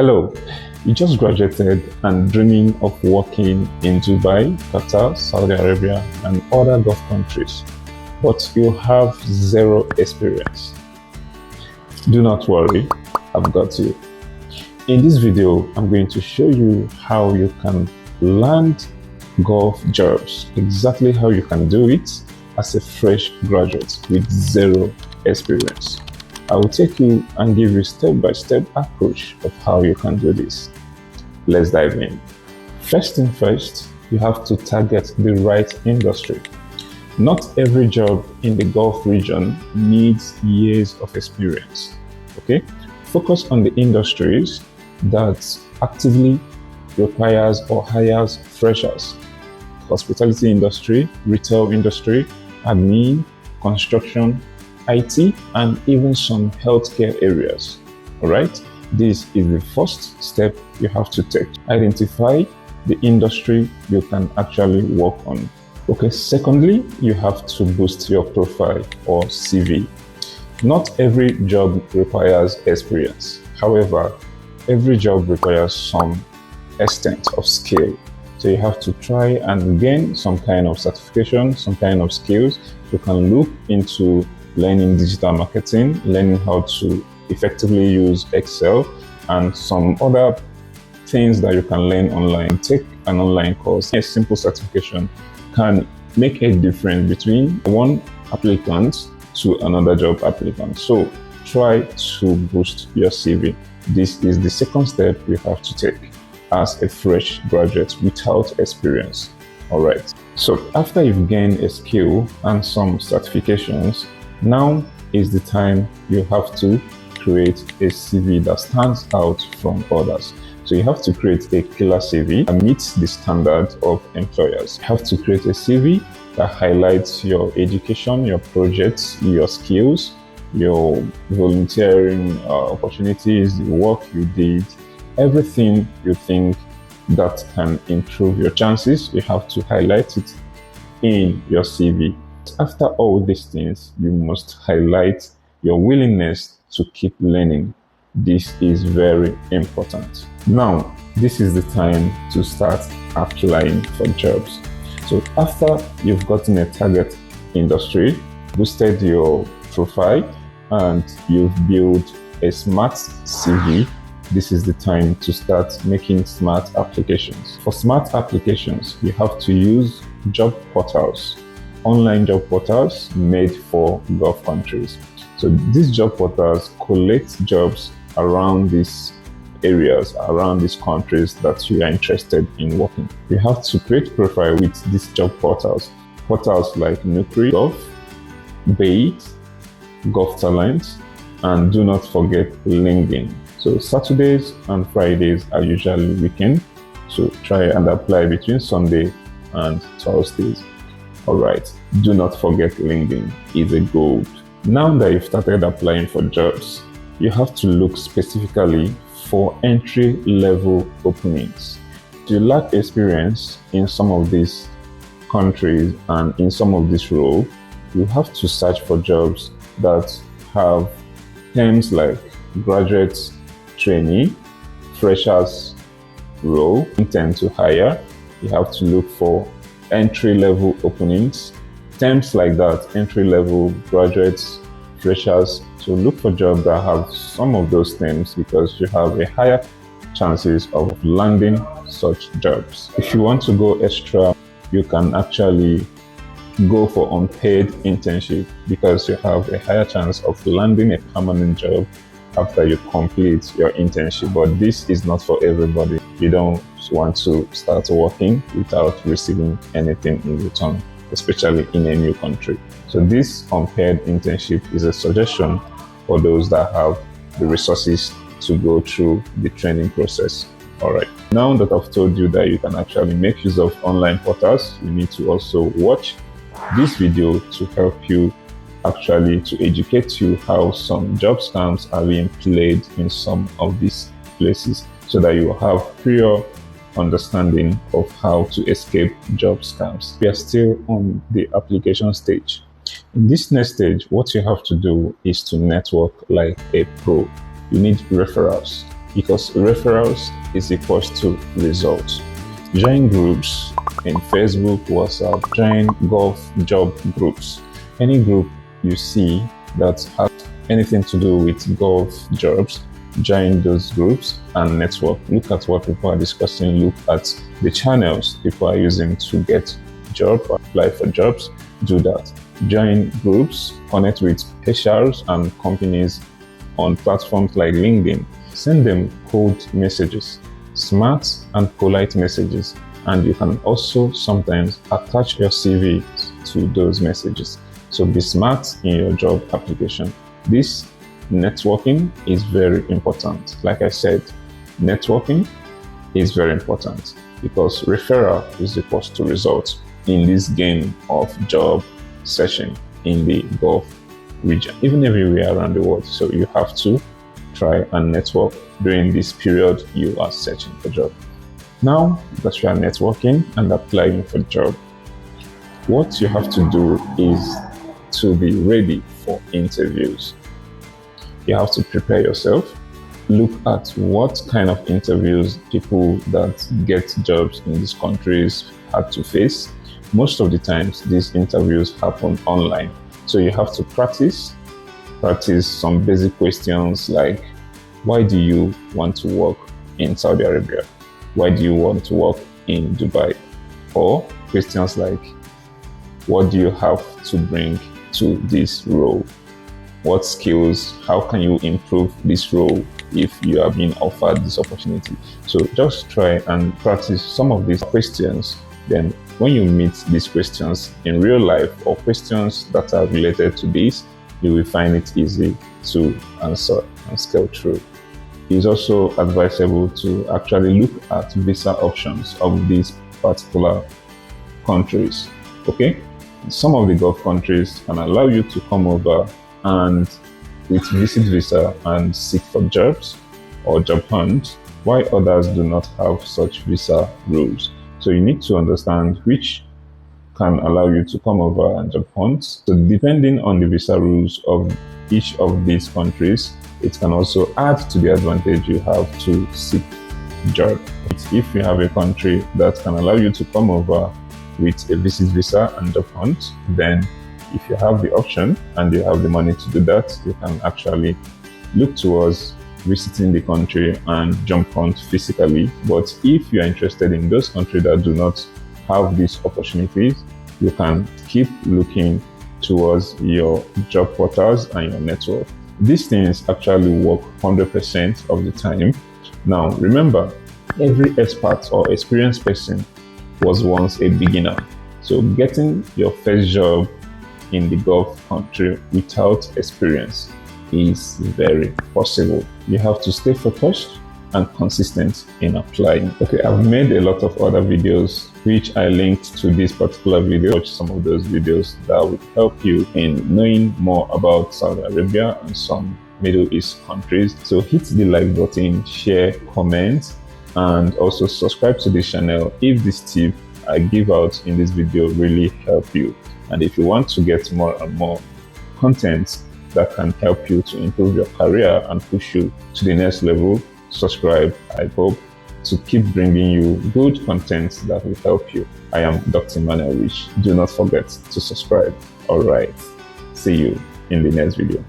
Hello, you just graduated and dreaming of working in Dubai, Qatar, Saudi Arabia, and other Gulf countries, but you have zero experience. Do not worry, I've got you. In this video, I'm going to show you how you can land Gulf jobs, exactly how you can do it as a fresh graduate with zero experience. I will take you and give you step-by-step approach of how you can do this. Let's dive in. First thing first, you have to target the right industry. Not every job in the Gulf region needs years of experience. Okay? Focus on the industries that actively requires or hires freshers. Hospitality industry, retail industry, admin, construction, IT, and even some healthcare areas. All right, this is the first step you have to take. Identify the industry you can actually work on. Okay, secondly, you have to boost your profile or CV. Not every job requires experience. However, every job requires some extent of skill. So you have to try and gain some kind of certification, some kind of skills. You can look into learning digital marketing, learning how to effectively use Excel, and some other things that you can learn online. Take an online course. A simple certification can make a difference between one applicant to another job applicant. So try to boost your CV. This is the second step you have to take as a fresh graduate without experience. All right. So after you've gained a skill and some certifications, now is the time you have to create a CV that stands out from others. So you have to create a killer CV that meets the standard of employers. You have to create a CV that highlights your education, your projects, your skills, your volunteering opportunities, the work you did, everything you think that can improve your chances. You have to highlight it in your CV. After all these things, you must highlight your willingness to keep learning. This is very important. Now, this is the time to start applying for jobs. So after you've gotten a target industry, boosted your profile, and you've built a smart CV, this is the time to start making smart applications. For smart applications, you have to use job portals, online job portals made for Gulf countries. So these job portals collect jobs around these areas, around these countries that you are interested in working. You have to create profile with these job portals. Portals like Nukri, Gulf, Bait, Gulf Talent, and do not forget LinkedIn. So Saturdays and Fridays are usually weekend. So try and apply between Sunday and Thursdays. All right, do not forget LinkedIn is a gold. Now that you've started applying for jobs, you have to look specifically for entry-level openings. If you lack experience in some of these countries and in some of these roles, you have to search for jobs that have terms like graduate trainee, freshers role, intent to hire. You have to look for entry-level openings, terms like that, entry-level, graduates, freshers. So look for jobs that have some of those terms because you have a higher chances of landing such jobs. If you want to go extra, you can actually go for unpaid internship because you have a higher chance of landing a permanent job after you complete your internship. But this is not for everybody. You don't want to start working without receiving anything in return, especially in a new country. So this unpaid internship is a suggestion for those that have the resources to go through the training process. All right. Now that I've told you that you can actually make use of online portals, you need to also watch this video to help you actually to educate you how some job scams are being played in some of these places so that you have prior understanding of how to escape job scams. We are still on the application stage. In this next stage, what you have to do is to network like a pro. You need referrals. because referrals is equals to results. Join groups in Facebook, WhatsApp, join Gulf job groups. Any group you see that has anything to do with Gulf jobs, join those groups and network. Look at what people are discussing, look at the channels people are using to get jobs, apply for jobs, do that. Join groups, connect with HRs and companies on platforms like LinkedIn. Send them cold messages, smart and polite messages, and you can also sometimes attach your CV to those messages. So be smart in your job application. This networking is very important. Like I said, networking is very important because referral is equals to results in this game of job searching in the Gulf region, even everywhere around the world. So you have to try and network during this period you are searching for job. Now that you are networking and applying for job, what you have to do is to be ready for interviews. You have to prepare yourself. Look at what kind of interviews people that get jobs in these countries had to face. Most of the times, these interviews happen online. So you have to practice some basic questions like, why do you want to work in Saudi Arabia? Why do you want to work in Dubai? Or questions like, what do you have to bring to this role? What skills, how can you improve this role if you are being offered this opportunity? So just try and practice some of these questions. Then when you meet these questions in real life or questions that are related to this, you will find it easy to answer and scale through. It's also advisable to actually look at visa options of these particular countries. Okay? Some of the Gulf countries can allow you to come over and with visit visa and seek for jobs or job hunt, while others do not have such visa rules. So you need to understand which can allow you to come over and job hunt. So depending on the visa rules of each of these countries, it can also add to the advantage you have to seek job. If you have a country that can allow you to come over with a visit visa and job hunt, then if you have the option and you have the money to do that, you can actually look towards visiting the country and job hunt physically. But if you are interested in those countries that do not have these opportunities, you can keep looking towards your job portals and your network. These things actually work 100% of the time. Now, remember, every expert or experienced person was once a beginner. So getting your first job in the Gulf country without experience is very possible. You have to stay focused and consistent in applying. Okay, I've made a lot of other videos which I linked to this particular video. Watch some of those videos that will help you in knowing more about Saudi Arabia and some Middle East countries. So hit the like button, share, comment, and also subscribe to this channel if this tip I give out in this video really help you. And if you want to get more and more content that can help you to improve your career and push you to the next level, subscribe. I hope to keep bringing you good content that will help you. I am Dr. Emmanuel Rich. Do not forget to subscribe. All right. See you in the next video.